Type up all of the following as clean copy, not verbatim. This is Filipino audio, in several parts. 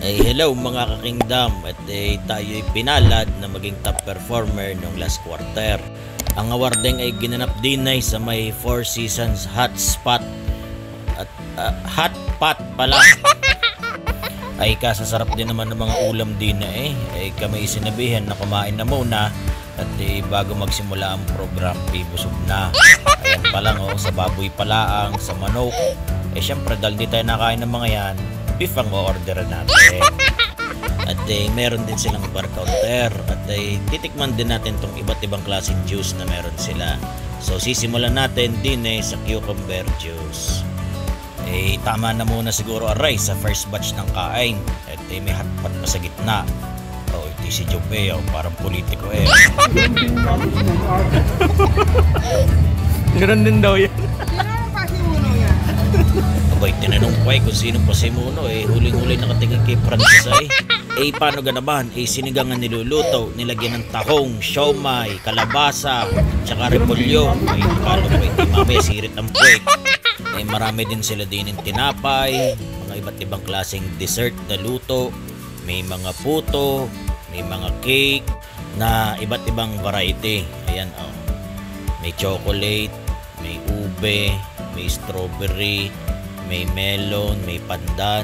Hello mga kakingdom, at tayo'y pinalad na maging top performer nung last quarter. Ang awarding ay ginanap din ay sa may Four Seasons Hot Spot at Hot Pot pala. Ay kasasarap din naman ng mga ulam din na ay kami sinabihan na kumain na muna at bago magsimula ang program busog na. Ayan pa lang sa baboy palaang, sa manok. Syempre dahil di tayo nakain ng mga yan, beef ang o-order natin. At meron din silang bar counter at titikman din natin tong iba't ibang klaseng juice na meron sila. So sisimulan natin din sa cucumber juice. Tama na muna siguro aray sa first batch ng kain. At may hotpot pa sa gitna. Ito si Jope, parang politiko Ganun din daw yan. Abay, tinanong ko kung sino pa si Muno huling-huli nakatingin kay Francis paano ga naman, sinigangan niluluto, nilagyan ng tahong, siomay, kalabasa, tsaka repolyo. Kalo ko mamaya sirit ang puwet. Marami din sila din ng tinapay, mga iba't ibang klaseng dessert na luto, may mga puto, may mga cake na iba't ibang variety. Ayan may chocolate, may ube, may strawberry, may melon, may pandan.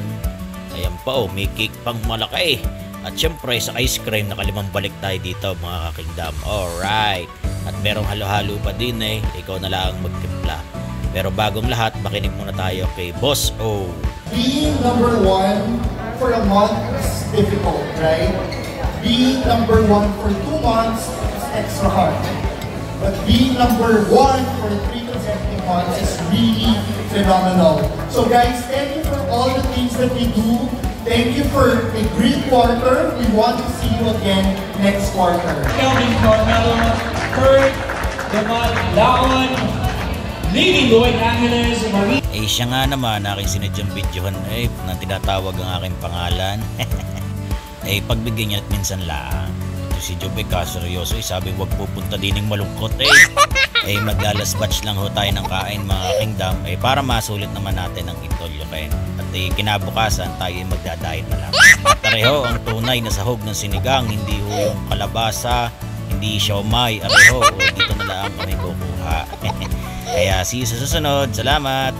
Ayan pa may cake pang malaki. At syempre sa ice cream, nakalimang balik tayo dito mga kakingdom. Alright. At merong halo-halo pa din ikaw na lang magtimpla. Pero bagong lahat, makinig muna tayo kay Boss O. Being number one for a month is difficult, right? Being number one for 2 months is extra hard. But being number one for 3 consecutive months is really phenomenal. So guys, thank you for all the things that we do. Thank you for a great quarter. We want to see you again next quarter. Kelvin Carmelo, Kurt, Damal Laon, Lady Lloyd Angeles, Marie. Siya nga naman, aking sinadyang videohan nang tinatawag ang aking pangalan. Pagbigyan niya at minsan lang. Si Jobe seryoso sabi wag pupunta din ng malungkot maglalas batch lang tayo ng kain mga kingdom para masulit naman natin ang itolyo kain. At kinabukasan tayo magdadayet na lang. At pareho ang tunay na sahog ng sinigang, hindi yung kalabasa, hindi siomay, pareho dito na lang kami kukuha. Kaya see you sa susunod. Salamat.